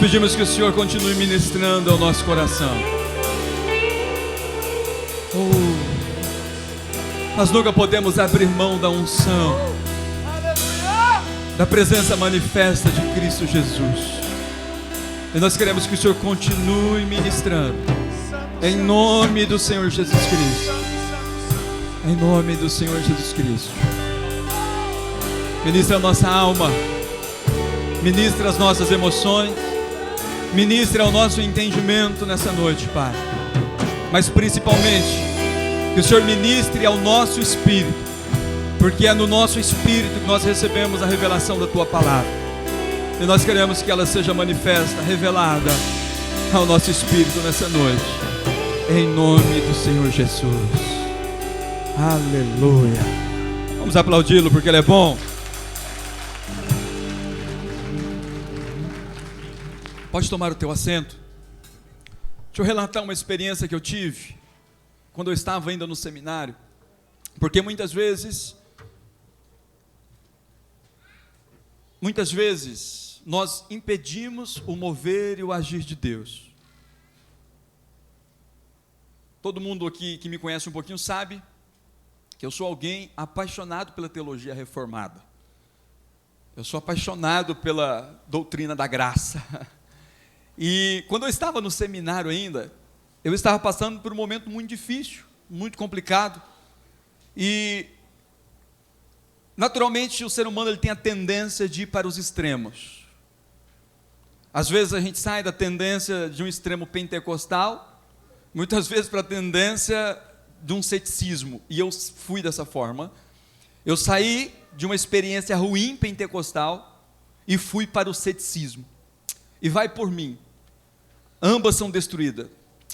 pedimos que o Senhor continue ministrando ao nosso coração. Nós nunca podemos abrir mão da unção, da presença manifesta de Cristo Jesus. E nós queremos que o Senhor continue ministrando, em nome do Senhor Jesus Cristo. Em nome do Senhor Jesus Cristo. Ministra a nossa alma, ministra as nossas emoções, ministra o nosso entendimento nessa noite, Pai. Mas principalmente, que o Senhor ministre ao nosso espírito, porque é no nosso espírito que nós recebemos a revelação da Tua palavra. E nós queremos que ela seja manifesta, revelada ao nosso espírito nessa noite, em nome do Senhor Jesus. Aleluia. Vamos aplaudi-lo porque Ele é bom. Pode tomar o teu assento. Deixa eu relatar uma experiência que eu tive quando eu estava ainda no seminário, porque muitas vezes nós impedimos o mover e o agir de Deus. Todo mundo aqui que me conhece um pouquinho sabe que eu sou alguém apaixonado pela teologia reformada. Eu sou apaixonado pela doutrina da graça. E quando eu estava no seminário ainda, eu estava passando por um momento muito difícil, muito complicado. E naturalmente o ser humano ele tem a tendência de ir para os extremos. Às vezes a gente sai da tendência de um extremo pentecostal, muitas vezes para a tendência de um ceticismo, e eu fui dessa forma. Eu saí de uma experiência ruim pentecostal e fui para o ceticismo. E vai por mim, ambas são destruídas,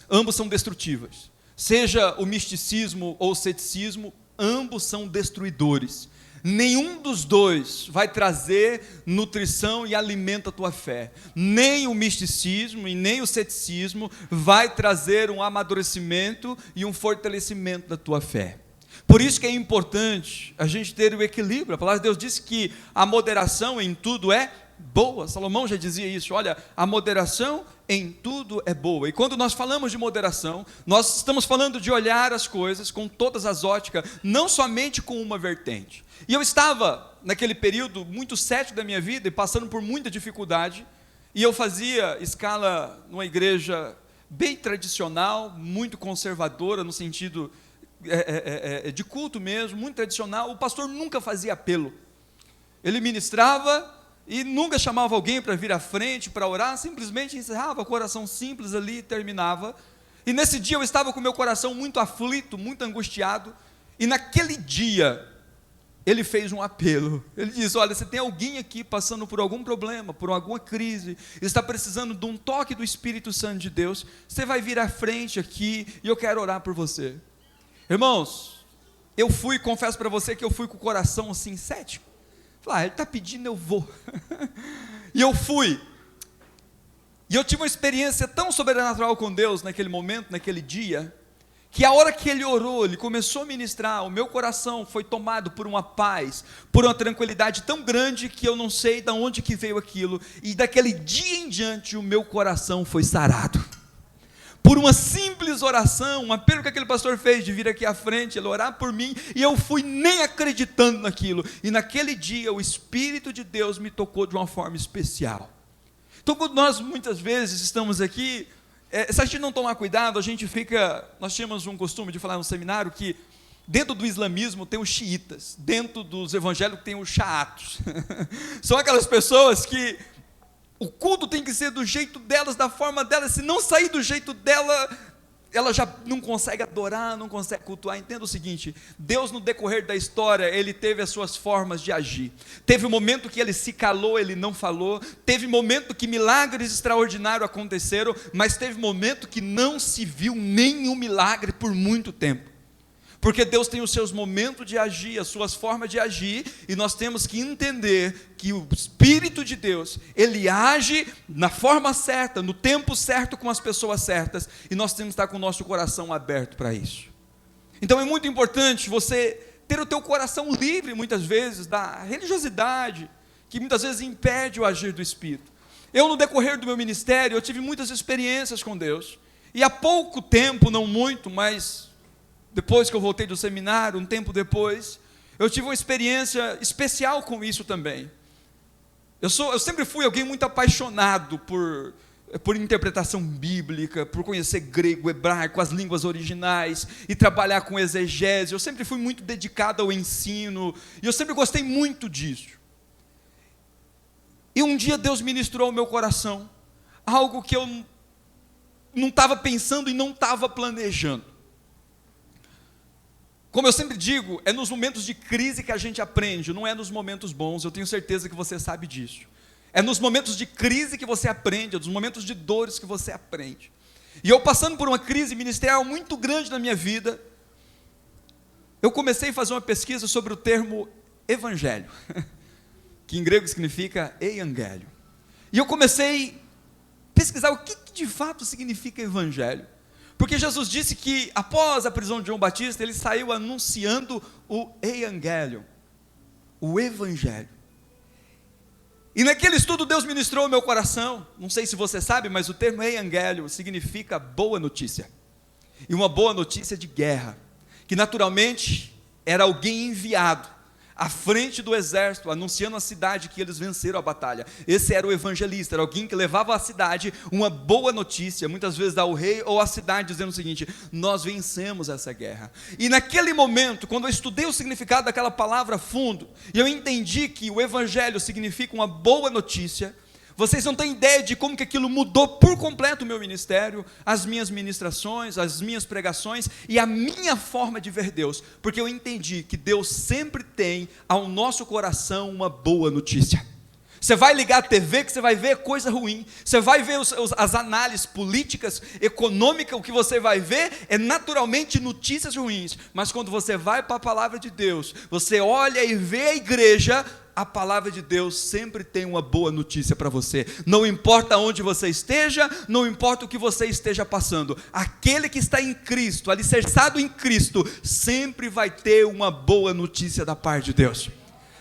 ambas são destrutivas. Seja o misticismo ou o ceticismo, ambos são destruidores. Nenhum dos dois vai trazer nutrição e alimento à tua fé. Nem o misticismo e nem o ceticismo vai trazer um amadurecimento e um fortalecimento da tua fé. Por isso que é importante a gente ter o equilíbrio. A palavra de Deus diz que a moderação em tudo é boa. Salomão já dizia isso. Olha, a moderação em tudo é boa. E quando nós falamos de moderação, nós estamos falando de olhar as coisas com todas as óticas, não somente com uma vertente. E eu estava naquele período muito cético da minha vida e passando por muita dificuldade, e eu fazia escala numa igreja bem tradicional, muito conservadora no sentido de culto mesmo, muito tradicional. O pastor nunca fazia apelo, ele ministrava e nunca chamava alguém para vir à frente, para orar, simplesmente encerrava, coração simples ali, terminava. E nesse dia eu estava com o meu coração muito aflito, muito angustiado, e naquele dia ele fez um apelo. Ele disse: olha, se tem alguém aqui passando por algum problema, por alguma crise, está precisando de um toque do Espírito Santo de Deus, você vai vir à frente aqui e eu quero orar por você. Irmãos, eu fui, confesso para você que eu fui com o coração assim, cético. Falei, ele está pedindo, eu vou. E eu fui. E eu tive uma experiência tão sobrenatural com Deus naquele momento, naquele dia, que a hora que ele orou, ele começou a ministrar, o meu coração foi tomado por uma paz, por uma tranquilidade tão grande que eu não sei de onde que veio aquilo. E daquele dia em diante o meu coração foi sarado. Por uma simples oração, um apelo que aquele pastor fez de vir aqui à frente, ele orar por mim, e eu fui nem acreditando naquilo. E naquele dia o Espírito de Deus me tocou de uma forma especial. Então quando nós muitas vezes estamos aqui, se a gente não tomar cuidado, a gente fica... Nós tínhamos um costume de falar no seminário que dentro do islamismo tem os xiitas, dentro dos evangélicos tem os xaatos. São aquelas pessoas que o culto tem que ser do jeito delas, da forma delas. Se não sair do jeito dela, ela já não consegue adorar, não consegue cultuar. Entenda o seguinte: Deus no decorrer da história, Ele teve as suas formas de agir. Teve um momento que Ele se calou, Ele não falou. Teve momento que milagres extraordinários aconteceram, mas teve momento que não se viu nenhum milagre por muito tempo. Porque Deus tem os seus momentos de agir, as suas formas de agir, e nós temos que entender que o Espírito de Deus, Ele age na forma certa, no tempo certo, com as pessoas certas, e nós temos que estar com o nosso coração aberto para isso. Então é muito importante você ter o teu coração livre, muitas vezes, da religiosidade, que muitas vezes impede o agir do Espírito. Eu, no decorrer do meu ministério, eu tive muitas experiências com Deus. E há pouco tempo, não muito, mas depois que eu voltei do seminário, um tempo depois, eu tive uma experiência especial com isso também. Eu sempre fui alguém muito apaixonado por interpretação bíblica, por conhecer grego, hebraico, as línguas originais, e trabalhar com exegese. Eu sempre fui muito dedicado ao ensino, e eu sempre gostei muito disso. E um dia Deus ministrou ao meu coração algo que eu não estava pensando e não estava planejando. Como eu sempre digo, é nos momentos de crise que a gente aprende, não é nos momentos bons. Eu tenho certeza que você sabe disso. É nos momentos de crise que você aprende, é nos momentos de dores que você aprende. E eu, passando por uma crise ministerial muito grande na minha vida, eu comecei a fazer uma pesquisa sobre o termo evangelho, que em grego significa euangélio. E eu comecei a pesquisar o que de fato significa evangelho. Porque Jesus disse que após a prisão de João Batista, ele saiu anunciando o euangélio, o evangelho. E naquele estudo Deus ministrou ao meu coração, não sei se você sabe, mas o termo euangélio significa boa notícia. E uma boa notícia de guerra, que naturalmente era alguém enviado à frente do exército, anunciando à cidade que eles venceram a batalha. Esse era o evangelista, era alguém que levava à cidade uma boa notícia, muitas vezes ao rei ou à cidade, dizendo o seguinte: nós vencemos essa guerra. E naquele momento, quando eu estudei o significado daquela palavra a fundo, e eu entendi que o evangelho significa uma boa notícia, vocês não têm ideia de como que aquilo mudou por completo o meu ministério, as minhas ministrações, as minhas pregações e a minha forma de ver Deus, porque eu entendi que Deus sempre tem ao nosso coração uma boa notícia. Você vai ligar a TV que você vai ver coisa ruim, você vai ver as análises políticas, econômicas, o que você vai ver é naturalmente notícias ruins, mas quando você vai para a palavra de Deus, você olha e vê a igreja, a palavra de Deus sempre tem uma boa notícia para você. Não importa onde você esteja, não importa o que você esteja passando, aquele que está em Cristo, alicerçado em Cristo, sempre vai ter uma boa notícia da parte de Deus.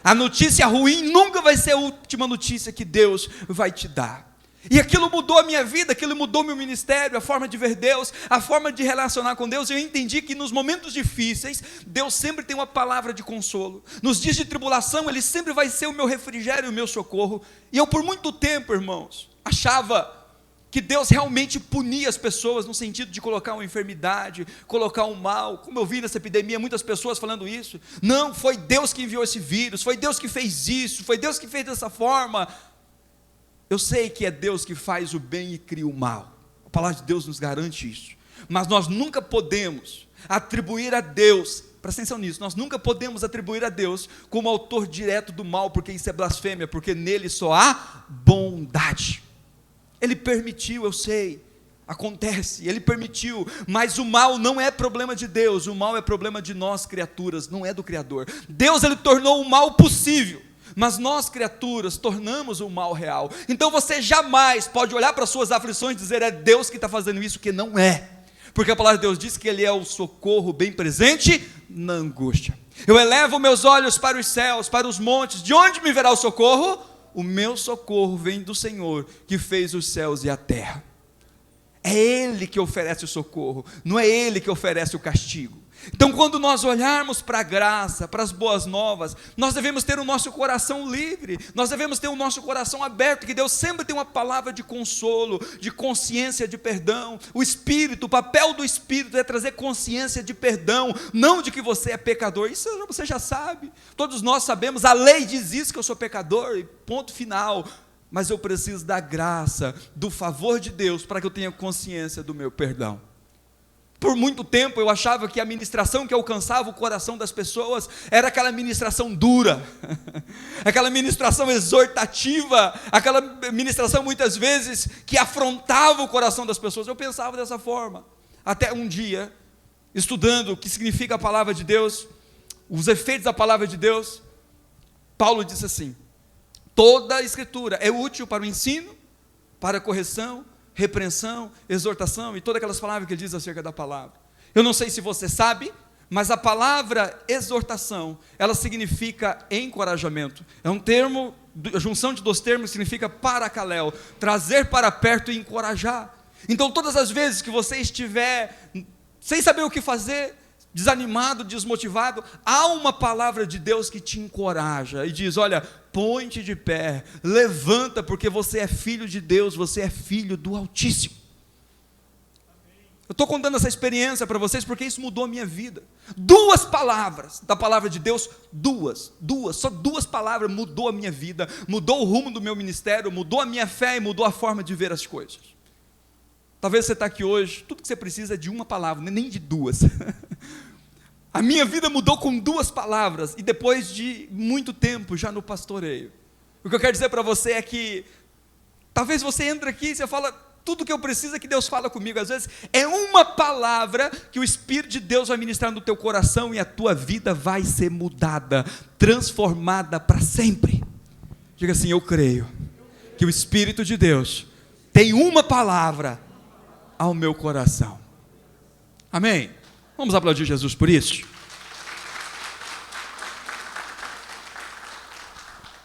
A notícia ruim nunca vai ser a última notícia que Deus vai te dar. E aquilo mudou a minha vida, aquilo mudou meu ministério, a forma de ver Deus, a forma de relacionar com Deus. Eu entendi que nos momentos difíceis, Deus sempre tem uma palavra de consolo. Nos dias de tribulação, Ele sempre vai ser o meu refrigério e o meu socorro. E eu por muito tempo, irmãos, achava que Deus realmente punia as pessoas, no sentido de colocar uma enfermidade, colocar um mal. Como eu vi nessa epidemia, muitas pessoas falando isso. Não, foi Deus que enviou esse vírus, foi Deus que fez isso, foi Deus que fez dessa forma. Eu sei que é Deus que faz o bem e cria o mal. A palavra de Deus nos garante isso. Mas nós nunca podemos atribuir a Deus, presta atenção nisso, nós nunca podemos atribuir a Deus como autor direto do mal, porque isso é blasfêmia, porque nele só há bondade. Ele permitiu, eu sei, acontece, Ele permitiu, mas o mal não é problema de Deus, o mal é problema de nós criaturas, não é do Criador. Deus, Ele tornou o mal possível, mas nós criaturas tornamos o mal real. Então você jamais pode olhar para as suas aflições e dizer é Deus que está fazendo isso, que não é, porque a palavra de Deus diz que Ele é o socorro bem presente na angústia. Eu elevo meus olhos para os céus, para os montes, de onde me virá o socorro? O meu socorro vem do Senhor, que fez os céus e a terra. É Ele que oferece o socorro, não é Ele que oferece o castigo. Então, quando nós olharmos para a graça, para as boas novas, nós devemos ter o nosso coração livre, nós devemos ter o nosso coração aberto, que Deus sempre tem uma palavra de consolo, de consciência de perdão. O Espírito, o papel do Espírito é trazer consciência de perdão, não de que você é pecador, isso você já sabe, todos nós sabemos, a lei diz isso, que eu sou pecador, e ponto final. Mas eu preciso da graça, do favor de Deus, para que eu tenha consciência do meu perdão. Por muito tempo eu achava que a ministração que alcançava o coração das pessoas era aquela ministração dura, aquela ministração exortativa, aquela ministração muitas vezes que afrontava o coração das pessoas. Eu pensava dessa forma, até um dia, estudando o que significa a palavra de Deus, os efeitos da palavra de Deus, Paulo disse assim: toda a escritura é útil para o ensino, para a correção, repreensão, exortação, e todas aquelas palavras que ele diz acerca da palavra. Eu não sei se você sabe, mas a palavra exortação, ela significa encorajamento. É um termo a junção de dois termos significa paracaléu, trazer para perto e encorajar. Então todas as vezes que você estiver sem saber o que fazer, desanimado, desmotivado, há uma palavra de Deus que te encoraja e diz: olha, põe-te de pé, levanta, porque você é filho de Deus, você é filho do Altíssimo. Eu estou contando essa experiência para vocês porque isso mudou a minha vida. 2 palavras da palavra de Deus, só 2 palavras mudou a minha vida, mudou o rumo do meu ministério, mudou a minha fé e mudou a forma de ver as coisas. Talvez você está aqui hoje, tudo que você precisa é de uma palavra, nem de 2. A minha vida mudou com 2 palavras, e depois de muito tempo já no pastoreio. O que eu quero dizer para você é que, talvez você entre aqui e você fala: tudo que eu preciso é que Deus fala comigo. Às vezes é uma palavra que o Espírito de Deus vai ministrar no teu coração e a tua vida vai ser mudada, transformada para sempre. Diga assim: eu creio que o Espírito de Deus tem uma palavra ao meu coração. Amém? Vamos aplaudir Jesus por isso?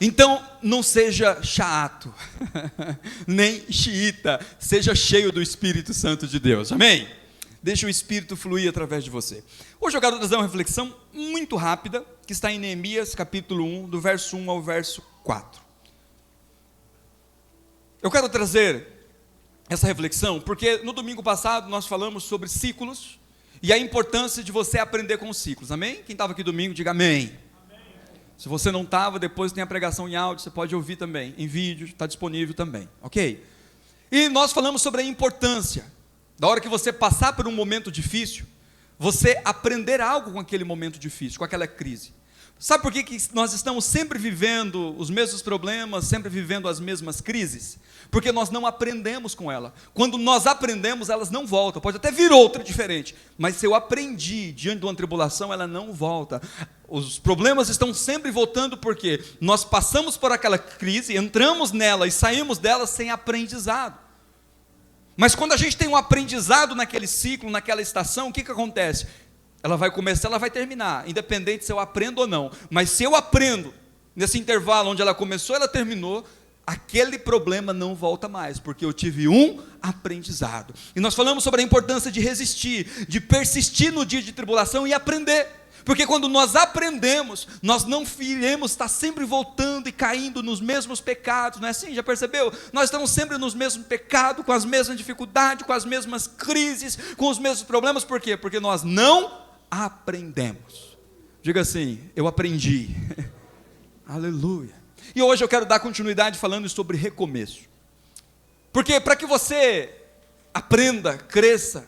Então, não seja chato, nem xiita, seja cheio do Espírito Santo de Deus, amém? Deixa o Espírito fluir através de você. Hoje eu quero trazer uma reflexão muito rápida, que está em Neemias capítulo 1, do verso 1 ao verso 4. Eu quero trazer essa reflexão, porque no domingo passado nós falamos sobre ciclos, e a importância de você aprender com os ciclos, amém? Quem estava aqui domingo, diga amém. Se você não estava, depois tem a pregação em áudio, você pode ouvir também, em vídeo, está disponível também, ok? E nós falamos sobre a importância, da hora que você passar por um momento difícil, você aprender algo com aquele momento difícil, com aquela crise. Sabe por que nós estamos sempre vivendo os mesmos problemas, sempre vivendo as mesmas crises? Porque nós não aprendemos com ela. Quando nós aprendemos, elas não voltam. Pode até vir outra diferente, mas se eu aprendi diante de uma tribulação, ela não volta. Os problemas estão sempre voltando porque nós passamos por aquela crise, entramos nela e saímos dela sem aprendizado. Mas quando a gente tem um aprendizado naquele ciclo, naquela estação, o que acontece? Ela vai começar, ela vai terminar, independente se eu aprendo ou não. Mas se eu aprendo, nesse intervalo onde ela começou, ela terminou, aquele problema não volta mais, porque eu tive um aprendizado. E nós falamos sobre a importância de resistir, de persistir no dia de tribulação e aprender. Porque quando nós aprendemos, nós não iremos estar sempre voltando e caindo nos mesmos pecados, não é assim? Já percebeu? Nós estamos sempre nos mesmos pecados, com as mesmas dificuldades, com as mesmas crises, com os mesmos problemas. Por quê? Porque nós não aprendemos. Diga assim: eu aprendi. Aleluia. E hoje eu quero dar continuidade falando sobre recomeço. Porque para que você aprenda, cresça,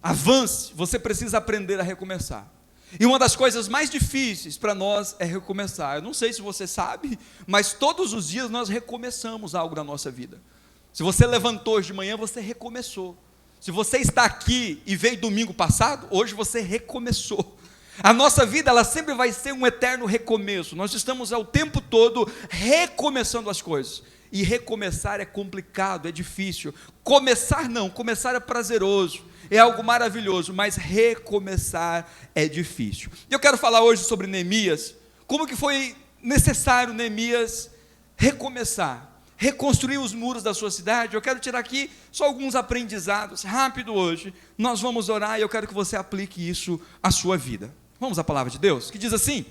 avance, você precisa aprender a recomeçar. E uma das coisas mais difíceis para nós é recomeçar. Eu não sei se você sabe, mas todos os dias nós recomeçamos algo na nossa vida. Se você levantou hoje de manhã, você recomeçou. Se você está aqui e veio domingo passado, hoje você recomeçou. A nossa vida, ela sempre vai ser um eterno recomeço. Nós estamos ao tempo todo recomeçando as coisas. E recomeçar é complicado, é difícil. Começar não, começar é prazeroso, é algo maravilhoso, mas recomeçar é difícil. Eu quero falar hoje sobre Neemias, como que foi necessário Neemias recomeçar, reconstruir os muros da sua cidade. Eu quero tirar aqui só alguns aprendizados, rápido hoje. Nós vamos orar e eu quero que você aplique isso à sua vida. Vamos à palavra de Deus, que diz assim: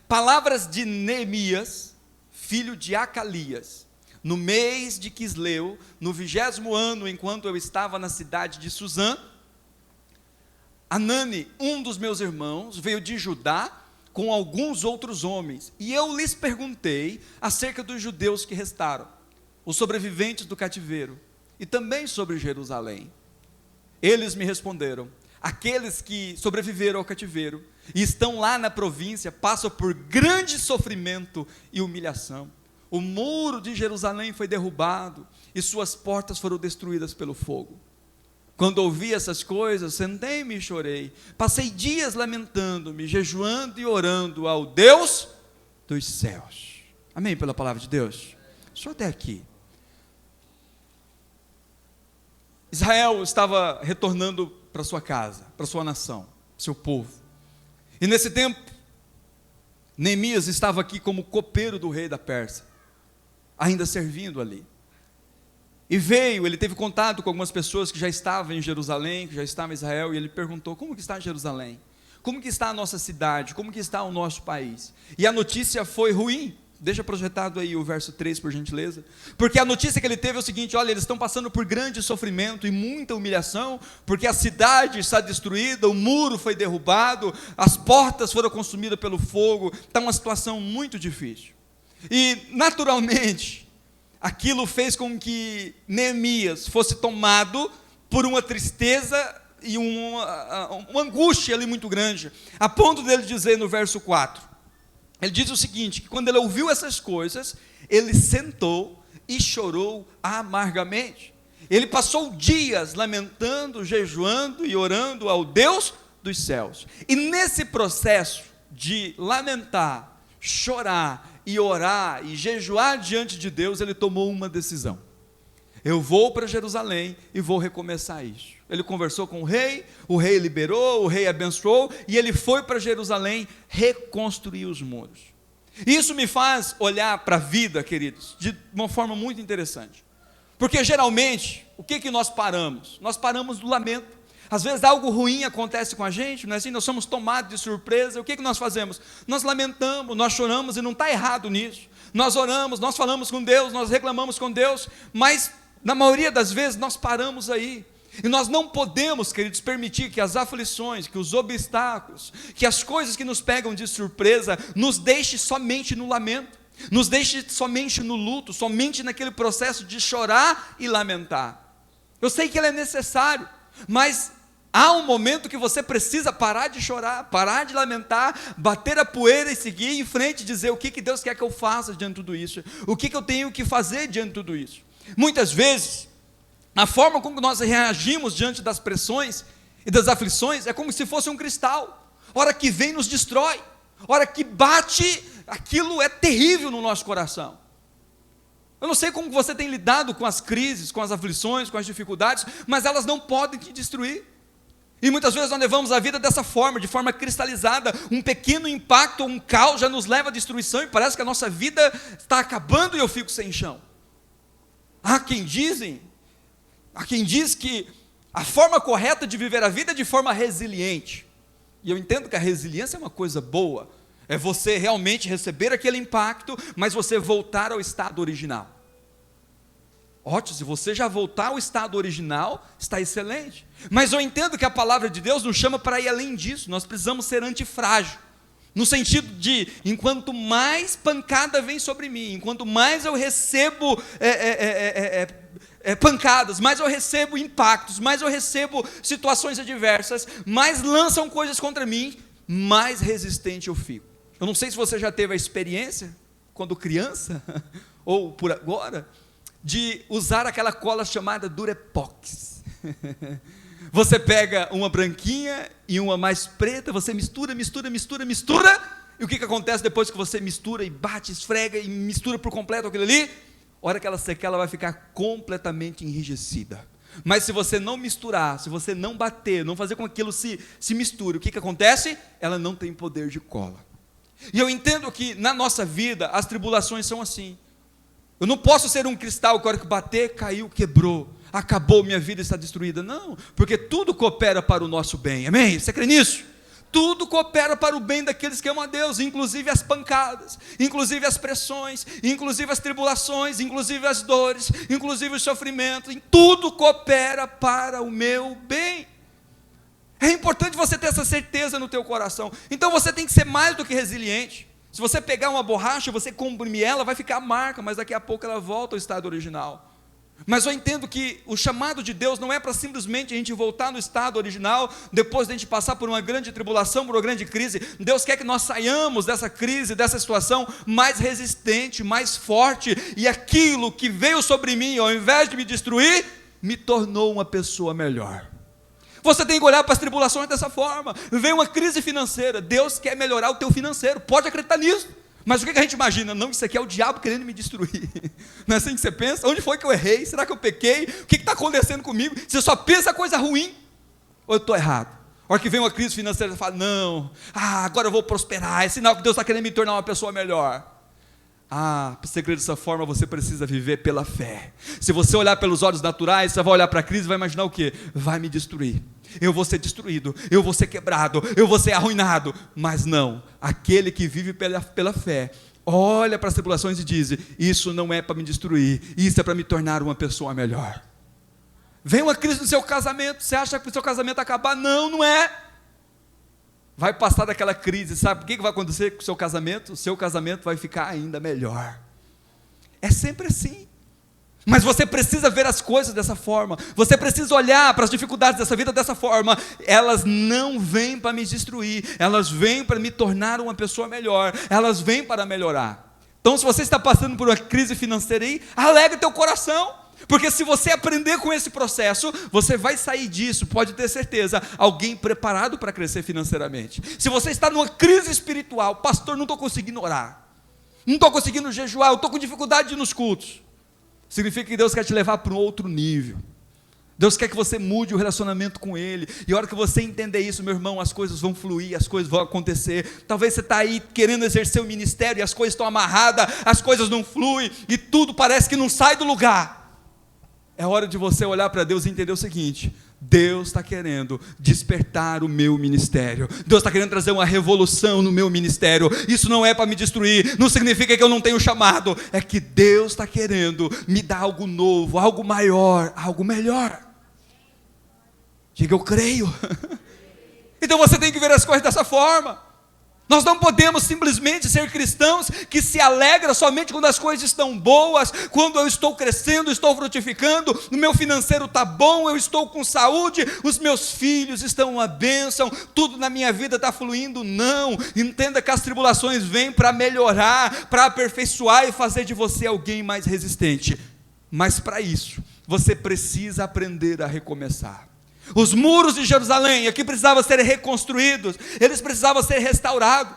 palavras de Neemias, filho de Acalias, no mês de Quisleu, no 20º ano, enquanto eu estava na cidade de Suzã, Anani, um dos meus irmãos, veio de Judá com alguns outros homens, e eu lhes perguntei acerca dos judeus que restaram, os sobreviventes do cativeiro, e também sobre Jerusalém. Eles me responderam: aqueles que sobreviveram ao cativeiro e estão lá na província passam por grande sofrimento e humilhação. O muro de Jerusalém foi derrubado e suas portas foram destruídas pelo fogo. Quando ouvi essas coisas, sentei-me e chorei. Passei dias lamentando-me, jejuando e orando ao Deus dos céus. Amém pela palavra de Deus? Só até aqui. Israel estava retornando para sua casa, para sua nação, seu povo. E nesse tempo, Neemias estava aqui como copeiro do rei da Pérsia, ainda servindo ali. E ele teve contato com algumas pessoas que já estavam em Jerusalém, que já estavam em Israel, e ele perguntou: como que está Jerusalém? Como que está a nossa cidade? Como que está o nosso país? E a notícia foi ruim. Deixa projetado aí o verso 3, por gentileza. Porque a notícia que ele teve é o seguinte: olha, eles estão passando por grande sofrimento e muita humilhação, porque a cidade está destruída, o muro foi derrubado, as portas foram consumidas pelo fogo, está uma situação muito difícil. E, naturalmente, aquilo fez com que Neemias fosse tomado por uma tristeza e uma angústia ali muito grande, a ponto dele dizer no verso 4, ele diz o seguinte, que quando ele ouviu essas coisas, ele sentou e chorou amargamente. Ele passou dias lamentando, jejuando e orando ao Deus dos céus. E nesse processo de lamentar, chorar e orar e jejuar diante de Deus, ele tomou uma decisão: eu vou para Jerusalém e vou recomeçar isso. Ele conversou com o rei liberou, o rei abençoou, e ele foi para Jerusalém reconstruir os muros. Isso me faz olhar para a vida, queridos, de uma forma muito interessante, porque geralmente, o que nós paramos? Nós paramos do lamento. Às vezes algo ruim acontece com a gente, não é assim? Nós somos tomados de surpresa. O que nós fazemos? Nós lamentamos, nós choramos, e não está errado nisso. Nós oramos, nós falamos com Deus, nós reclamamos com Deus, mas na maioria das vezes nós paramos aí. E nós não podemos, queridos, permitir que as aflições, que os obstáculos, que as coisas que nos pegam de surpresa, nos deixe somente no lamento, nos deixe somente no luto, somente naquele processo de chorar e lamentar. Eu sei que ele é necessário, mas há um momento que você precisa parar de chorar, parar de lamentar, bater a poeira e seguir em frente, e dizer o que Deus quer que eu faça diante de tudo isso, o que eu tenho que fazer diante de tudo isso. Muitas vezes, a forma como nós reagimos diante das pressões e das aflições é como se fosse um cristal. A hora que vem nos destrói, a hora que bate, aquilo é terrível no nosso coração. Eu não sei como você tem lidado com as crises, com as aflições, com as dificuldades, mas elas não podem te destruir. E muitas vezes nós levamos a vida dessa forma, de forma cristalizada. Um pequeno impacto, um caos já nos leva à destruição, e parece que a nossa vida está acabando e eu fico sem chão. Há quem diz que a forma correta de viver a vida é de forma resiliente. E eu entendo que a resiliência é uma coisa boa. É você realmente receber aquele impacto, mas você voltar ao estado original. Ótimo, se você já voltar ao estado original, está excelente. Mas eu entendo que a palavra de Deus nos chama para ir além disso. Nós precisamos ser antifrágil, no sentido de, enquanto mais pancada vem sobre mim, enquanto mais eu recebo pancadas, mais eu recebo impactos, mais eu recebo situações adversas, mais lançam coisas contra mim, mais resistente eu fico. Eu não sei se você já teve a experiência, quando criança, ou por agora, de usar aquela cola chamada Durepox. Você pega uma branquinha e uma mais preta, você mistura, e o que acontece depois que você mistura e bate, esfrega e mistura por completo aquilo ali? A hora que ela secar, ela vai ficar completamente enrijecida. Mas se você não misturar, se você não bater, não fazer com que aquilo se misture, o que acontece? Ela não tem poder de cola. E eu entendo que na nossa vida as tribulações são assim. Eu não posso ser um cristal que a hora que bater, caiu, quebrou, acabou, minha vida está destruída. Não, porque tudo coopera para o nosso bem, amém? Você crê nisso? Tudo coopera para o bem daqueles que amam a Deus, inclusive as pancadas, inclusive as pressões, inclusive as tribulações, inclusive as dores, inclusive os sofrimentos, tudo coopera para o meu bem. É importante você ter essa certeza no teu coração. Então você tem que ser mais do que resiliente. Se você pegar uma borracha, você comprimir ela, vai ficar marca, mas daqui a pouco ela volta ao estado original. Mas eu entendo que o chamado de Deus não é para simplesmente a gente voltar no estado original, depois de a gente passar por uma grande tribulação, por uma grande crise. Deus quer que nós saiamos dessa crise, dessa situação, mais resistente, mais forte, e aquilo que veio sobre mim, ao invés de me destruir, me tornou uma pessoa melhor. Você tem que olhar para as tribulações dessa forma. Vem uma crise financeira, Deus quer melhorar o teu financeiro, pode acreditar nisso. Mas o que a gente imagina? Não, isso aqui é o diabo querendo me destruir. Não é assim que você pensa? Onde foi que eu errei? Será que eu pequei? O que está acontecendo comigo? Você só pensa coisa ruim? Ou eu estou errado? A hora que vem uma crise financeira, você fala, não, agora eu vou prosperar, é sinal que Deus está querendo me tornar uma pessoa melhor. Para você crer dessa forma, você precisa viver pela fé. Se você olhar pelos olhos naturais, você vai olhar para a crise e vai imaginar o quê? Vai me destruir, eu vou ser destruído, eu vou ser quebrado, eu vou ser arruinado. Mas não, aquele que vive pela fé, olha para as tribulações e diz, isso não é para me destruir, isso é para me tornar uma pessoa melhor. Vem uma crise no seu casamento, você acha que o seu casamento vai acabar? Não, não é. Vai passar daquela crise, sabe o que vai acontecer com o seu casamento? O seu casamento vai ficar ainda melhor. É sempre assim. Mas você precisa ver as coisas dessa forma, você precisa olhar para as dificuldades dessa vida dessa forma. Elas não vêm para me destruir, elas vêm para me tornar uma pessoa melhor, elas vêm para melhorar. Então, se você está passando por uma crise financeira aí, alegre teu coração, porque se você aprender com esse processo, você vai sair disso, pode ter certeza, alguém preparado para crescer financeiramente. Se você está numa crise espiritual, pastor, não estou conseguindo orar, não estou conseguindo jejuar, eu estou com dificuldade de ir nos cultos, significa que Deus quer te levar para um outro nível. Deus quer que você mude o relacionamento com Ele, e a hora que você entender isso, meu irmão, as coisas vão fluir, as coisas vão acontecer. Talvez você está aí querendo exercer o ministério, e as coisas estão amarradas, as coisas não fluem, e tudo parece que não sai do lugar. É hora de você olhar para Deus e entender o seguinte: Deus está querendo despertar o meu ministério, Deus está querendo trazer uma revolução no meu ministério. Isso não é para me destruir, não significa que eu não tenho chamado, é que Deus está querendo me dar algo novo, algo maior, algo melhor. Diga, eu creio. Então você tem que ver as coisas dessa forma. Nós não podemos simplesmente ser cristãos que se alegram somente quando as coisas estão boas, quando eu estou crescendo, estou frutificando, o meu financeiro está bom, eu estou com saúde, os meus filhos estão uma bênção, tudo na minha vida está fluindo. Não, entenda que as tribulações vêm para melhorar, para aperfeiçoar e fazer de você alguém mais resistente. Mas para isso, você precisa aprender a recomeçar. Os muros de Jerusalém aqui precisavam ser reconstruídos, eles precisavam ser restaurados.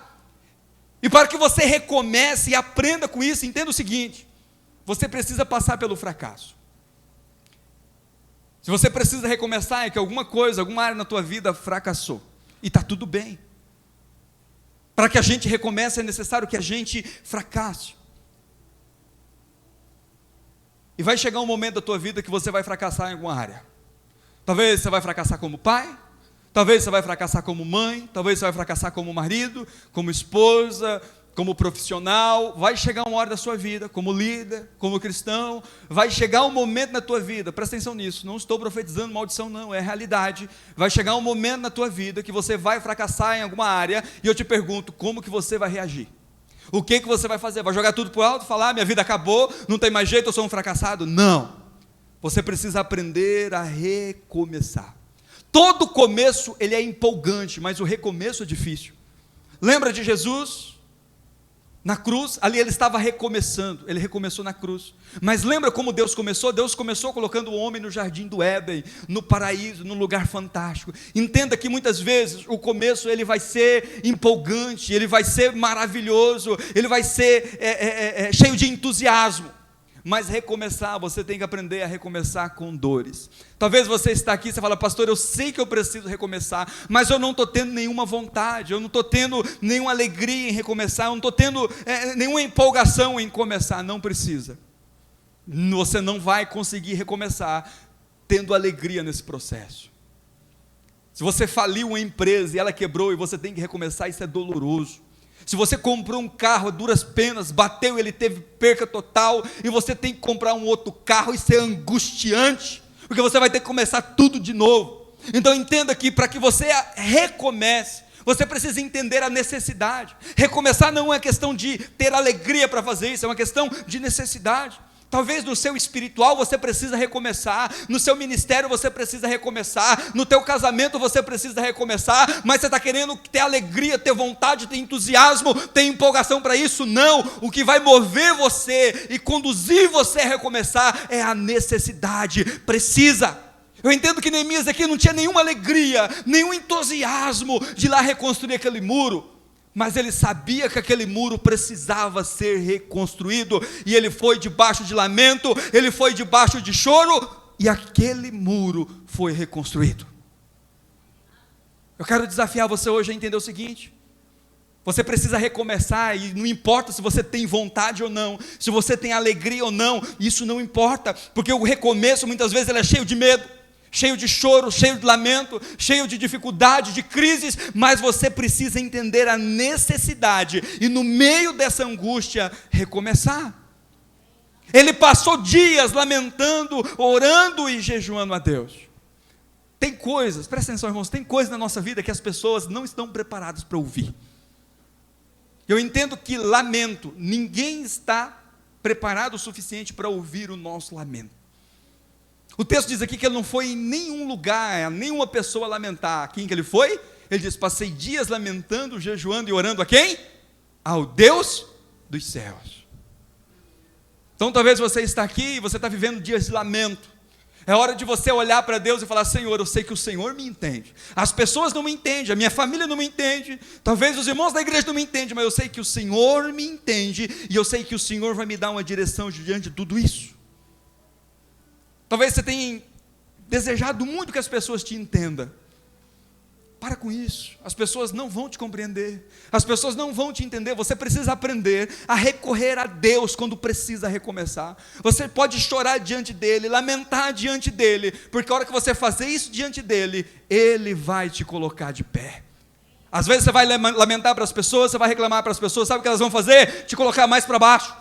E para que você recomece e aprenda com isso, entenda o seguinte: você precisa passar pelo fracasso. Se você precisa recomeçar, é que alguma coisa, alguma área na tua vida fracassou, e está tudo bem. Para que a gente recomece, é necessário que a gente fracasse. E vai chegar um momento da tua vida que você vai fracassar em alguma área. Talvez você vai fracassar como pai, talvez você vai fracassar como mãe, talvez você vai fracassar como marido, como esposa, como profissional. Vai chegar uma hora da sua vida, como líder, como cristão, vai chegar um momento na tua vida, presta atenção nisso, não estou profetizando maldição não, é realidade. Vai chegar um momento na tua vida que você vai fracassar em alguma área, e eu te pergunto, como que você vai reagir? O que você vai fazer? Vai jogar tudo para o alto, falar, minha vida acabou, não tem mais jeito, eu sou um fracassado? Não. Você precisa aprender a recomeçar. Todo começo ele é empolgante, mas o recomeço é difícil. Lembra de Jesus? Na cruz, ali ele estava recomeçando, ele recomeçou na cruz. Mas lembra como Deus começou? Deus começou colocando o homem no jardim do Éden, no paraíso, num lugar fantástico. Entenda que muitas vezes o começo ele vai ser empolgante, ele vai ser maravilhoso, ele vai ser cheio de entusiasmo. Mas recomeçar, você tem que aprender a recomeçar com dores. Talvez você está aqui e você fala, pastor, eu sei que eu preciso recomeçar, mas eu não estou tendo nenhuma vontade, eu não estou tendo nenhuma alegria em recomeçar, eu não estou tendo nenhuma empolgação em começar. Não precisa. Você não vai conseguir recomeçar tendo alegria nesse processo. Se você faliu uma empresa e ela quebrou e você tem que recomeçar, isso é doloroso. Se você comprou um carro a duras penas, bateu, ele teve perca total, e você tem que comprar um outro carro, isso é angustiante, porque você vai ter que começar tudo de novo. Então entenda que para que você recomece, você precisa entender a necessidade. Recomeçar não é questão de ter alegria para fazer isso, é uma questão de necessidade. Talvez no seu espiritual você precisa recomeçar, no seu ministério você precisa recomeçar, no teu casamento você precisa recomeçar, mas você está querendo ter alegria, ter vontade, ter entusiasmo, ter empolgação para isso? Não, o que vai mover você e conduzir você a recomeçar é a necessidade, precisa. Eu entendo que Neemias aqui não tinha nenhuma alegria, nenhum entusiasmo de ir lá reconstruir aquele muro, mas ele sabia que aquele muro precisava ser reconstruído, e ele foi debaixo de lamento, ele foi debaixo de choro, e aquele muro foi reconstruído. Eu quero desafiar você hoje a entender o seguinte: você precisa recomeçar, e não importa se você tem vontade ou não, se você tem alegria ou não, isso não importa, porque o recomeço muitas vezes ele é cheio de medo, cheio de choro, cheio de lamento, cheio de dificuldade, de crises, mas você precisa entender a necessidade, e no meio dessa angústia, recomeçar. Ele passou dias lamentando, orando e jejuando a Deus. Tem coisas, presta atenção, irmãos, tem coisas na nossa vida que as pessoas não estão preparadas para ouvir. Eu entendo que lamento, ninguém está preparado o suficiente para ouvir o nosso lamento. O texto diz aqui que ele não foi em nenhum lugar, nenhuma pessoa lamentar. Quem que ele foi? Ele diz: passei dias lamentando, jejuando e orando a quem? Ao Deus dos céus. Então talvez você está aqui e você está vivendo dias de lamento. É hora de você olhar para Deus e falar: Senhor, eu sei que o Senhor me entende. As pessoas não me entendem, a minha família não me entende, talvez os irmãos da igreja não me entendem, mas eu sei que o Senhor me entende, e eu sei que o Senhor vai me dar uma direção diante de tudo isso. Talvez você tenha desejado muito que as pessoas te entendam. Para com isso, as pessoas não vão te compreender, as pessoas não vão te entender. Você precisa aprender a recorrer a Deus quando precisa recomeçar. Você pode chorar diante dEle, lamentar diante dEle, porque a hora que você fazer isso diante dEle, Ele vai te colocar de pé. Às vezes você vai lamentar para as pessoas, você vai reclamar para as pessoas, sabe o que elas vão fazer? Te colocar mais para baixo.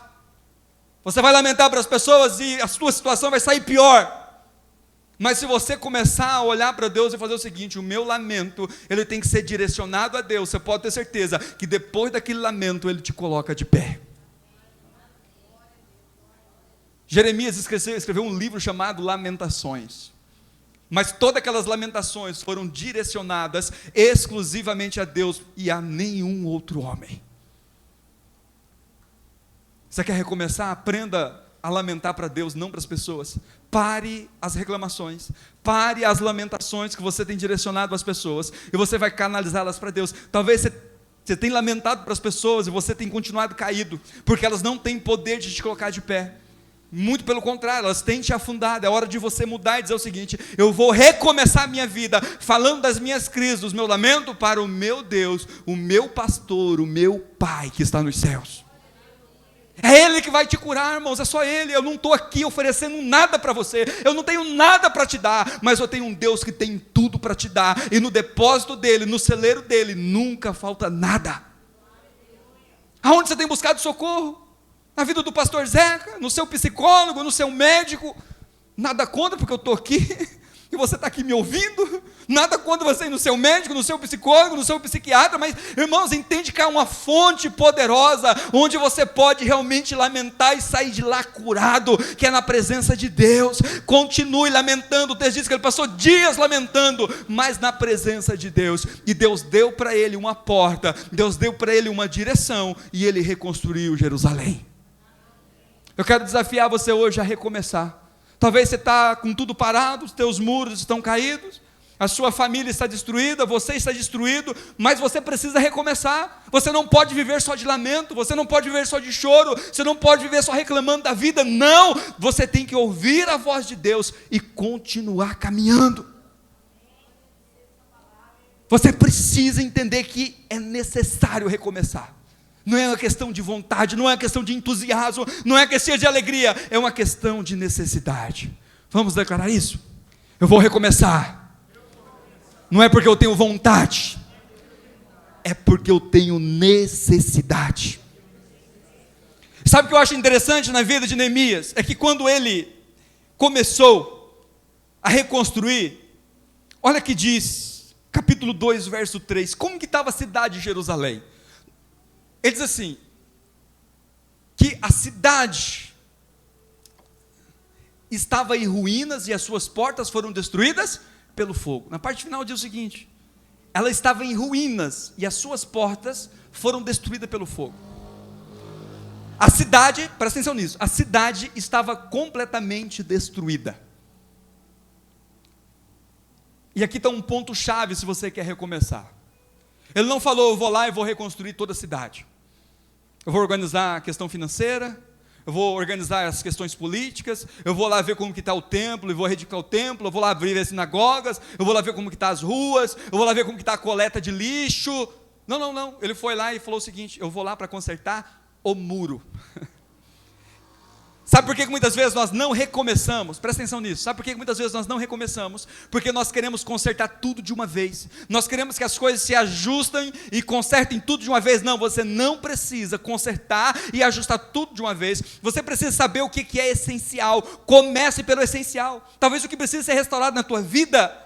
Você vai lamentar para as pessoas e a sua situação vai sair pior. Mas se você começar a olhar para Deus e fazer o seguinte: o meu lamento, ele tem que ser direcionado a Deus, você pode ter certeza que depois daquele lamento, Ele te coloca de pé. Jeremias escreveu um livro chamado Lamentações, mas todas aquelas lamentações foram direcionadas exclusivamente a Deus e a nenhum outro homem. Você quer recomeçar? Aprenda a lamentar para Deus, não para as pessoas. Pare as reclamações, pare as lamentações que você tem direcionado às pessoas, e você vai canalizá-las para Deus. Talvez você tenha lamentado para as pessoas e você tenha continuado caído, porque elas não têm poder de te colocar de pé. Muito pelo contrário, elas têm te afundado. É hora de você mudar e dizer o seguinte: eu vou recomeçar a minha vida, falando das minhas crises, dos meus lamentos, para o meu Deus, o meu pastor, o meu Pai que está nos céus. É Ele que vai te curar, irmãos, é só Ele. Eu não estou aqui oferecendo nada para você, eu não tenho nada para te dar, mas eu tenho um Deus que tem tudo para te dar, e no depósito dEle, no celeiro dEle, nunca falta nada. Aonde você tem buscado socorro? Na vida do pastor Zeca, no seu psicólogo, no seu médico? Nada contra, porque eu estou aqui, e você está aqui me ouvindo. Nada contra você ir no seu médico, no seu psicólogo, no seu psiquiatra, mas, irmãos, entende que há uma fonte poderosa, onde você pode realmente lamentar e sair de lá curado, que é na presença de Deus. Continue lamentando. O texto diz que ele passou dias lamentando, mas na presença de Deus, e Deus deu para ele uma porta, Deus deu para ele uma direção, e ele reconstruiu Jerusalém. Eu quero desafiar você hoje a recomeçar. Talvez você está com tudo parado, os teus muros estão caídos, a sua família está destruída, você está destruído, mas você precisa recomeçar. Você não pode viver só de lamento, você não pode viver só de choro, você não pode viver só reclamando da vida. Não, você tem que ouvir a voz de Deus e continuar caminhando. Você precisa entender que é necessário recomeçar. Não é uma questão de vontade, não é uma questão de entusiasmo, não é uma questão de alegria, é uma questão de necessidade. Vamos declarar isso? Eu vou recomeçar. Não é porque eu tenho vontade, é porque eu tenho necessidade. Sabe o que eu acho interessante na vida de Neemias? É que quando ele começou a reconstruir, olha que diz, capítulo 2, verso 3, como que estava a cidade de Jerusalém? Ele diz assim, que a cidade estava em ruínas e as suas portas foram destruídas pelo fogo. Na parte final diz o seguinte: ela estava em ruínas e as suas portas foram destruídas pelo fogo. A cidade, presta atenção nisso, a cidade estava completamente destruída. E aqui está um ponto chave se você quer recomeçar. Ele não falou, eu vou lá e vou reconstruir toda a cidade. Eu vou organizar a questão financeira, eu vou organizar as questões políticas, eu vou lá ver como que está o templo, e vou reedificar o templo, eu vou lá abrir as sinagogas, eu vou lá ver como que está as ruas, eu vou lá ver como que está a coleta de lixo. Não, ele foi lá e falou o seguinte: eu vou lá para consertar o muro. Sabe por que muitas vezes nós não recomeçamos? Presta atenção nisso. Sabe por que muitas vezes nós não recomeçamos? Porque nós queremos consertar tudo de uma vez. Nós queremos que as coisas se ajustem e consertem tudo de uma vez. Não, você não precisa consertar e ajustar tudo de uma vez. Você precisa saber o que é essencial. Comece pelo essencial. Talvez o que precisa ser restaurado na tua vida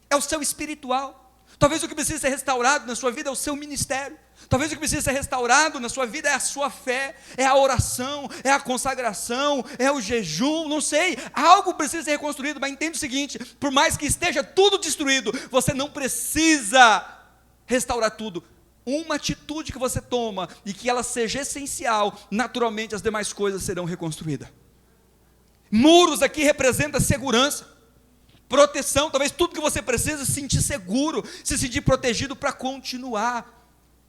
é o seu espiritual. Talvez o que precisa ser restaurado na sua vida é o seu ministério. Talvez o que precisa ser restaurado na sua vida é a sua fé, é a oração, é a consagração, é o jejum, não sei, algo precisa ser reconstruído. Mas entenda o seguinte: por mais que esteja tudo destruído, você não precisa restaurar tudo. Uma atitude que você toma e que ela seja essencial, naturalmente as demais coisas serão reconstruídas. Muros aqui representa segurança, proteção. Talvez tudo que você precisa se sentir seguro, se sentir protegido para continuar.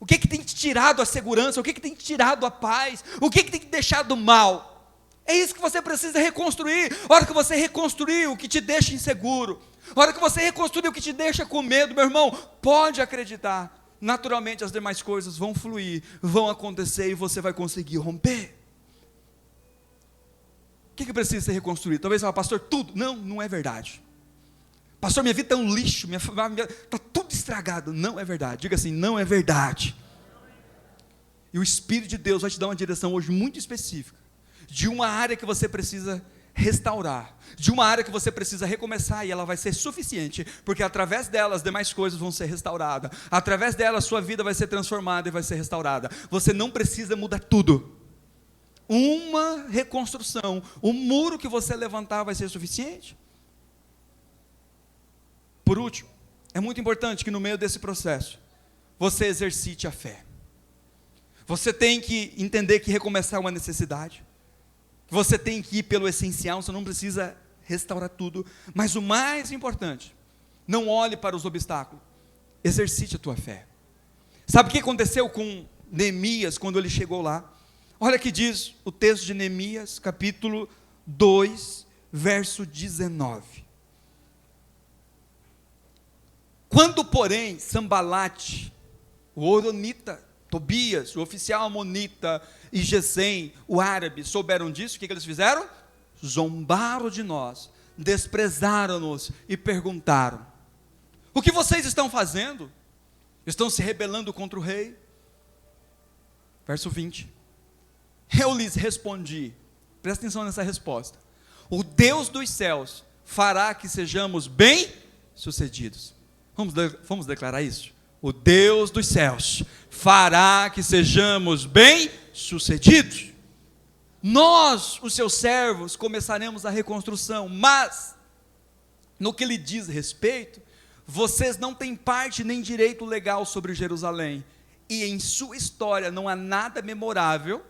O que tem te tirado a segurança? O que tem te tirado a paz? O que tem te deixado mal? É isso que você precisa reconstruir. A hora que você reconstruir o que te deixa inseguro, a hora que você reconstruir o que te deixa com medo, meu irmão, pode acreditar, naturalmente as demais coisas vão fluir, vão acontecer e você vai conseguir romper. O que precisa ser reconstruído? Talvez você fale: pastor, tudo. Não é verdade. Pastor, minha vida está um lixo, está tudo estragado. Não é verdade. Diga assim: não é verdade. E o Espírito de Deus vai te dar uma direção hoje muito específica, de uma área que você precisa restaurar, de uma área que você precisa recomeçar, e ela vai ser suficiente, porque através dela as demais coisas vão ser restauradas, através dela a sua vida vai ser transformada e vai ser restaurada. Você não precisa mudar tudo. Uma reconstrução, o muro que você levantar vai ser suficiente. Por último, é muito importante que no meio desse processo, você exercite a fé. Você tem que entender que recomeçar é uma necessidade. Você tem que ir pelo essencial, você não precisa restaurar tudo. Mas o mais importante, não olhe para os obstáculos, exercite a tua fé. Sabe o que aconteceu com Neemias quando ele chegou lá? Olha que diz o texto de Neemias, capítulo 2, verso 19. Quando, porém, Sambalate, o horonita, Tobias, o oficial amonita, e Gesem, o árabe, souberam disso, o que eles fizeram? Zombaram de nós, desprezaram-nos e perguntaram: o que vocês estão fazendo? Estão se rebelando contra o rei? Verso 20. Eu lhes respondi, presta atenção nessa resposta: o Deus dos céus fará que sejamos bem-sucedidos. Vamos declarar isso? O Deus dos céus fará que sejamos bem-sucedidos. Nós, os seus servos, começaremos a reconstrução, mas, no que lhe diz respeito, vocês não têm parte nem direito legal sobre Jerusalém, e em sua história não há nada memorável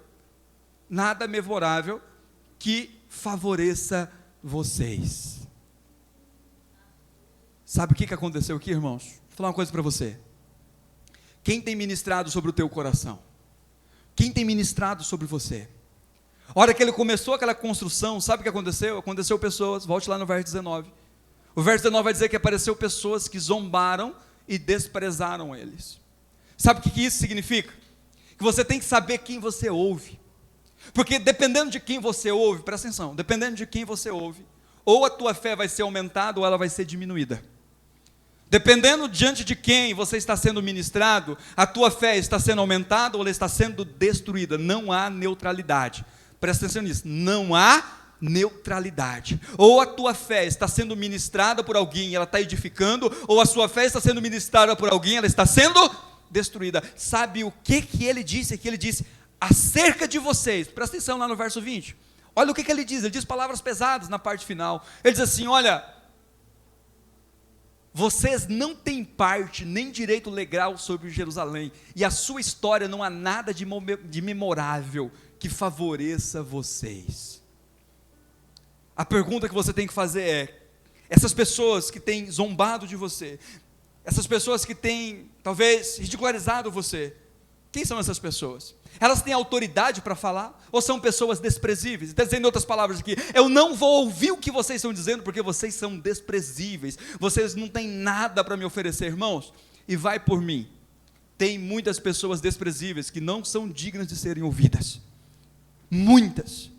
que favoreça vocês. Sabe o que aconteceu aqui, irmãos? Vou falar uma coisa para você. Quem tem ministrado sobre o teu coração? Quem tem ministrado sobre você? A hora que ele começou aquela construção, sabe o que aconteceu? Aconteceu pessoas, volte lá no verso 19. O verso 19 vai dizer que apareceu pessoas que zombaram e desprezaram eles. Sabe o que isso significa? Que você tem que saber quem você ouve. Porque dependendo de quem você ouve, presta atenção, dependendo de quem você ouve, ou a tua fé vai ser aumentada ou ela vai ser diminuída. Dependendo diante de quem você está sendo ministrado, a tua fé está sendo aumentada ou ela está sendo destruída. Não há neutralidade. Presta atenção nisso. Não há neutralidade. Ou a tua fé está sendo ministrada por alguém e ela está edificando, ou a sua fé está sendo ministrada por alguém e ela está sendo destruída. Sabe o que ele disse? Que ele disse acerca de vocês. Presta atenção lá no verso 20. Olha o que ele diz. Ele diz palavras pesadas na parte final. Ele diz assim: olha, vocês não têm parte nem direito legal sobre Jerusalém, e a sua história não há nada de memorável que favoreça vocês. A pergunta que você tem que fazer é: essas pessoas que têm zombado de você, essas pessoas que têm talvez ridicularizado você, Quem são essas pessoas? Elas têm autoridade para falar? Ou são pessoas desprezíveis? Está dizendo em outras palavras aqui, eu não vou ouvir o que vocês estão dizendo, porque vocês são desprezíveis, vocês não têm nada para me oferecer, irmãos, e vai por mim. Tem muitas pessoas desprezíveis que não são dignas de serem ouvidas, muitas,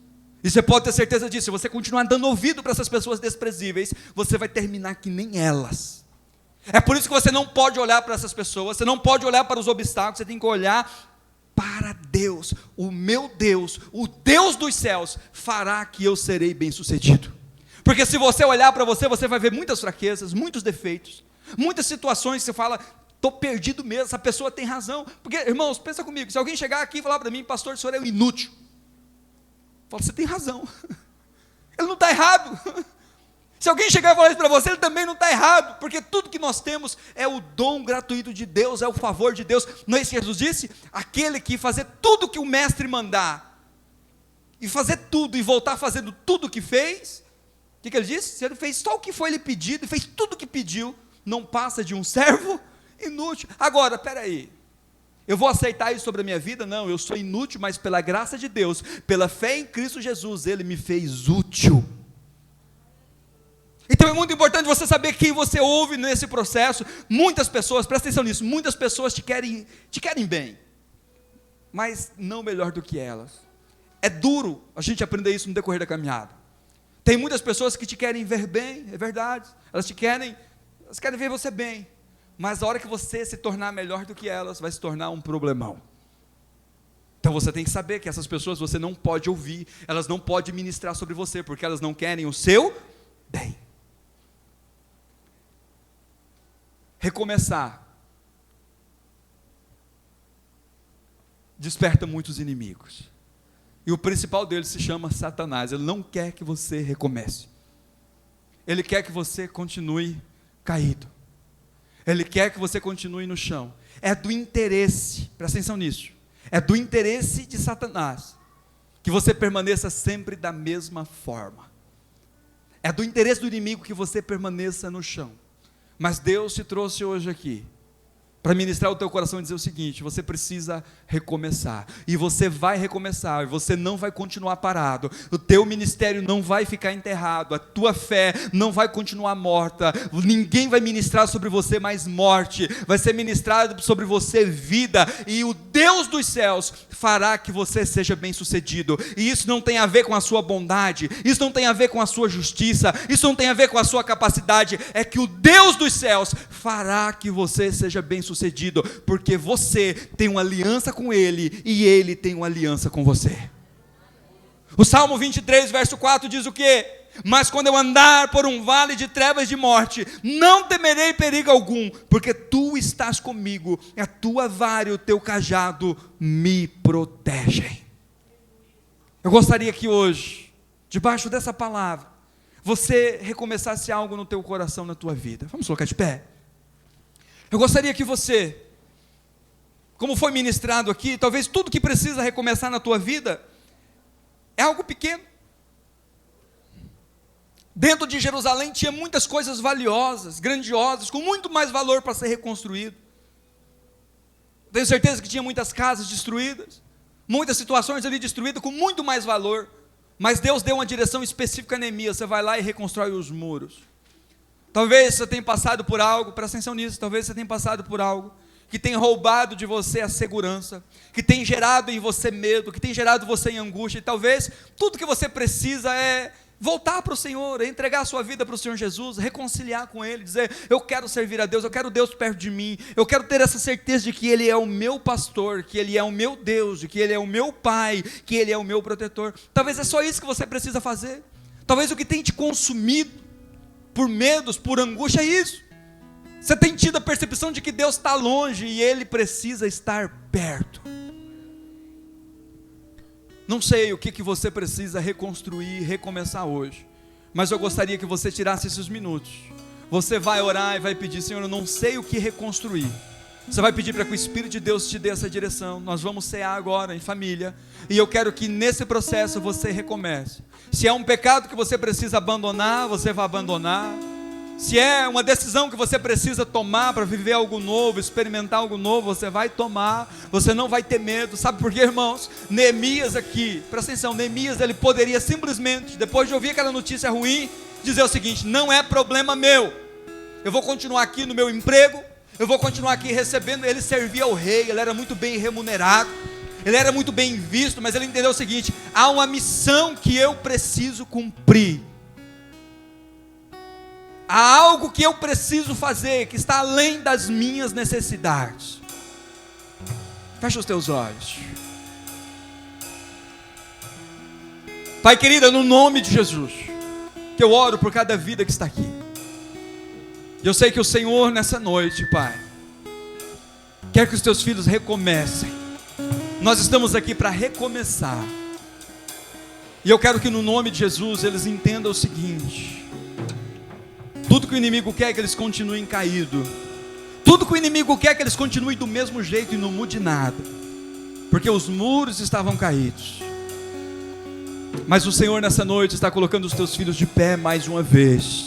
e você pode ter certeza disso. Se você continuar dando ouvido para essas pessoas desprezíveis, você vai terminar que nem elas. É por isso que você não pode olhar para essas pessoas, você não pode olhar para os obstáculos, você tem que olhar para Deus. O meu Deus, o Deus dos céus, fará que eu serei bem sucedido. Porque se você olhar para você, você vai ver muitas fraquezas, muitos defeitos, muitas situações que você fala, estou perdido mesmo, essa pessoa tem razão. Porque, irmãos, pensa comigo, se alguém chegar aqui e falar para mim, pastor, o senhor é um inútil, eu falo, você tem razão, ele não está errado. Se alguém chegar e falar isso para você, ele também não está errado, porque tudo que nós temos é o dom gratuito de Deus, é o favor de Deus. Não é isso que Jesus disse? Aquele que fazer tudo que o mestre mandar, e fazer tudo, e voltar fazendo tudo o que fez, o que ele disse? Se ele fez só o que foi lhe pedido, e fez tudo o que pediu, não passa de um servo inútil. Agora, espera aí, eu vou aceitar isso sobre a minha vida? Não, eu sou inútil, mas pela graça de Deus, pela fé em Cristo Jesus, Ele me fez útil. Então é muito importante você saber quem você ouve nesse processo. Muitas pessoas, presta atenção nisso, muitas pessoas te querem bem, mas não melhor do que elas. É duro a gente aprender isso no decorrer da caminhada. Tem muitas pessoas que te querem ver bem, é verdade, elas querem ver você bem, mas a hora que você se tornar melhor do que elas, vai se tornar um problemão. Então você tem que saber que essas pessoas você não pode ouvir, elas não podem ministrar sobre você, porque elas não querem o seu bem. Recomeçar desperta muitos inimigos, e o principal deles se chama Satanás. Ele não quer que você recomece, ele quer que você continue caído, ele quer que você continue no chão. É do interesse, presta atenção nisso, é do interesse de Satanás que você permaneça sempre da mesma forma, é do interesse do inimigo que você permaneça no chão. Mas Deus te trouxe hoje aqui para ministrar o teu coração e dizer o seguinte: você precisa recomeçar, e você vai recomeçar, e você não vai continuar parado, o teu ministério não vai ficar enterrado, a tua fé não vai continuar morta, ninguém vai ministrar sobre você mais morte, vai ser ministrado sobre você vida, e o Deus dos céus fará que você seja bem sucedido. E isso não tem a ver com a sua bondade, isso não tem a ver com a sua justiça, isso não tem a ver com a sua capacidade, é que o Deus dos céus fará que você seja bem sucedido, porque você tem uma aliança com Ele, e Ele tem uma aliança com você. O Salmo 23, verso 4 diz o quê? Mas quando eu andar por um vale de trevas de morte, não temerei perigo algum, porque Tu estás comigo, a Tua vara e o Teu cajado me protegem. Eu gostaria que hoje, debaixo dessa palavra, você recomeçasse algo no teu coração, na tua vida. Vamos colocar de pé? Eu gostaria que você, como foi ministrado aqui, talvez tudo que precisa recomeçar na tua vida é algo pequeno. Dentro de Jerusalém tinha muitas coisas valiosas, grandiosas, com muito mais valor para ser reconstruído. Tenho certeza que tinha muitas casas destruídas, muitas situações ali destruídas com muito mais valor, mas Deus deu uma direção específica a Neemias: você vai lá e reconstrói os muros. Talvez você tenha passado por algo, presta atenção nisso, talvez você tenha passado por algo que tem roubado de você a segurança, que tem gerado em você medo, que tem gerado você em angústia, e talvez tudo que você precisa é voltar para o Senhor, é entregar a sua vida para o Senhor Jesus, reconciliar com Ele, dizer: eu quero servir a Deus, eu quero Deus perto de mim, eu quero ter essa certeza de que Ele é o meu pastor, que Ele é o meu Deus, de que Ele é o meu Pai, que Ele é o meu protetor. Talvez é só isso que você precisa fazer. Talvez o que tem te consumido por medos, por angústia, é isso. Você tem tido a percepção de que Deus está longe e Ele precisa estar perto. Não sei o que você precisa reconstruir, recomeçar hoje, mas eu gostaria que você tirasse esses minutos. Você vai orar e vai pedir: Senhor, eu não sei o que reconstruir. Você vai pedir para que o Espírito de Deus te dê essa direção. Nós vamos cear agora em família, e eu quero que nesse processo você recomece. Se é um pecado que você precisa abandonar, você vai abandonar. Se é uma decisão que você precisa tomar para viver algo novo, experimentar algo novo, você vai tomar, você não vai ter medo. Sabe por quê, irmãos? Neemias aqui, presta atenção, Neemias ele poderia simplesmente, depois de ouvir aquela notícia ruim, dizer o seguinte: não é problema meu, eu vou continuar aqui no meu emprego, eu vou continuar aqui recebendo. Ele servia ao rei, ele era muito bem remunerado, ele era muito bem visto, mas ele entendeu o seguinte: há uma missão que eu preciso cumprir, há algo que eu preciso fazer, que está além das minhas necessidades. Fecha os teus olhos. Pai querido, no nome de Jesus, que eu oro por cada vida que está aqui. Eu sei que o Senhor nessa noite, Pai, quer que os teus filhos recomecem. Nós estamos aqui para recomeçar. E eu quero que no nome de Jesus eles entendam o seguinte: tudo que o inimigo quer é que eles continuem caídos. Tudo que o inimigo quer é que eles continuem do mesmo jeito e não mude nada. Porque os muros estavam caídos. Mas o Senhor nessa noite está colocando os teus filhos de pé mais uma vez.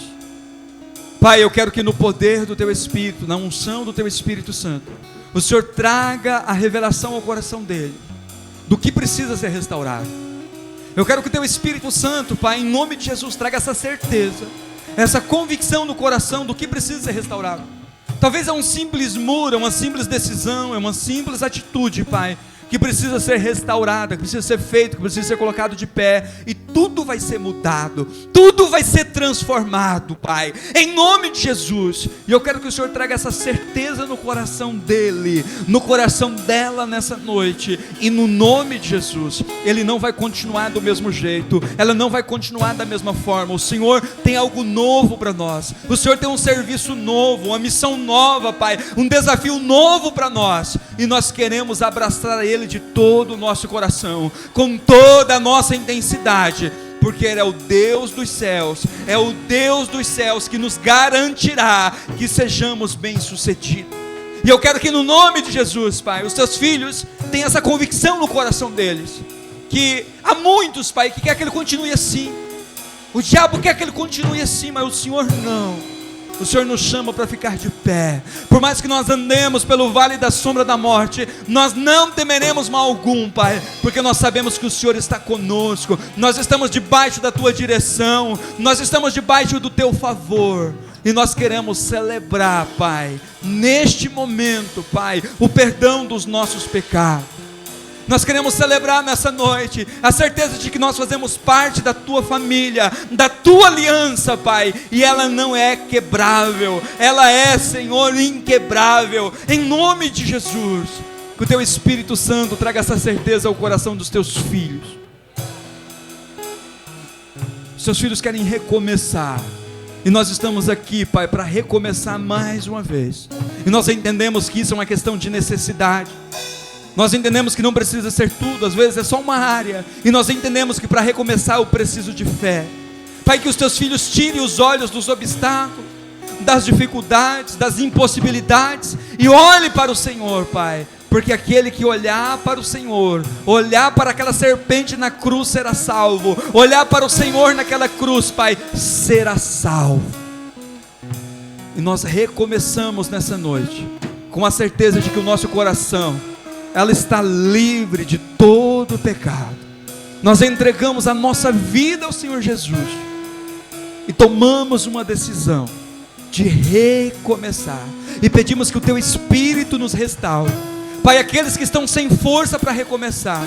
Pai, eu quero que no poder do teu Espírito, na unção do teu Espírito Santo, o Senhor traga a revelação ao coração dele, do que precisa ser restaurado. Eu quero que o teu Espírito Santo, Pai, em nome de Jesus, traga essa certeza, essa convicção no coração do que precisa ser restaurado. Talvez é um simples muro, é uma simples decisão, é uma simples atitude, Pai, que precisa ser restaurada, que precisa ser feito, que precisa ser colocado de pé, e tudo vai ser mudado, tudo vai ser transformado, Pai, em nome de Jesus. E eu quero que o Senhor traga essa certeza no coração dele, no coração dela nessa noite, e no nome de Jesus, ele não vai continuar do mesmo jeito, ela não vai continuar da mesma forma. O Senhor tem algo novo para nós, o Senhor tem um serviço novo, uma missão nova, Pai, um desafio novo para nós, e nós queremos abraçar ele de todo o nosso coração, com toda a nossa intensidade, porque Ele é o Deus dos céus, é o Deus dos céus que nos garantirá que sejamos bem-sucedidos. E eu quero que no nome de Jesus, Pai, os teus filhos tenham essa convicção no coração deles, que há muitos, Pai, que quer que ele continue assim. O diabo quer que ele continue assim, mas o Senhor não. O Senhor nos chama para ficar de pé. Por mais que nós andemos pelo vale da sombra da morte, nós não temeremos mal algum, Pai, porque nós sabemos que o Senhor está conosco. Nós estamos debaixo da Tua direção, nós estamos debaixo do Teu favor, e nós queremos celebrar, Pai, neste momento, Pai, o perdão dos nossos pecados. Nós queremos celebrar nessa noite a certeza de que nós fazemos parte da Tua família, da Tua aliança, Pai, e ela não é quebrável, ela é, Senhor, inquebrável, em nome de Jesus. Que o Teu Espírito Santo traga essa certeza ao coração dos Teus filhos. Os Teus filhos querem recomeçar, e nós estamos aqui, Pai, para recomeçar mais uma vez, e nós entendemos que isso é uma questão de necessidade. Nós entendemos que não precisa ser tudo, às vezes é só uma área, e nós entendemos que para recomeçar eu preciso de fé. Pai, que os teus filhos tirem os olhos dos obstáculos, das dificuldades, das impossibilidades, e olhe para o Senhor, Pai, porque aquele que olhar para o Senhor, olhar para aquela serpente na cruz, será salvo. Olhar para o Senhor naquela cruz, Pai, será salvo. E nós recomeçamos nessa noite com a certeza de que o nosso coração, ela está livre de todo o pecado. Nós entregamos a nossa vida ao Senhor Jesus e tomamos uma decisão de recomeçar, e pedimos que o Teu Espírito nos restaure. Pai, aqueles que estão sem força para recomeçar,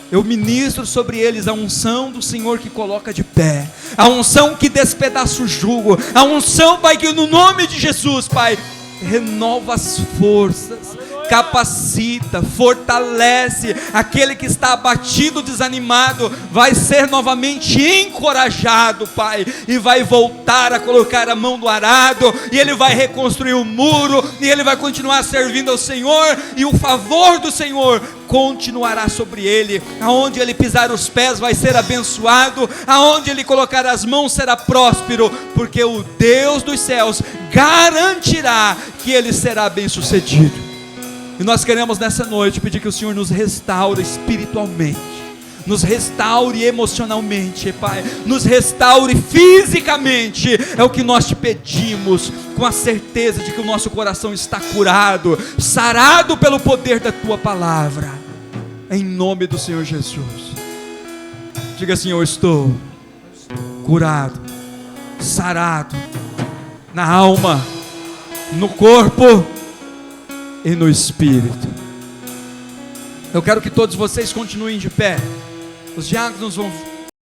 eu ministro sobre eles a unção do Senhor que coloca de pé, a unção que despedaça o jugo, a unção, Pai, que no nome de Jesus, Pai, renova as forças, capacita, fortalece. Aquele que está abatido, desanimado, vai ser novamente encorajado, Pai, e vai voltar a colocar a mão no arado, e ele vai reconstruir o muro, e ele vai continuar servindo ao Senhor, e o favor do Senhor continuará sobre ele. Aonde ele pisar os pés vai ser abençoado, aonde ele colocar as mãos será próspero, porque o Deus dos céus garantirá que ele será bem sucedido. E nós queremos nessa noite pedir que o Senhor nos restaure espiritualmente, nos restaure emocionalmente, Pai, nos restaure fisicamente, é o que nós te pedimos, com a certeza de que o nosso coração está curado, sarado pelo poder da Tua palavra, em nome do Senhor Jesus. Diga assim: eu estou curado, sarado, na alma, no corpo e no espírito. Eu quero que todos vocês continuem de pé. Os diáconos vão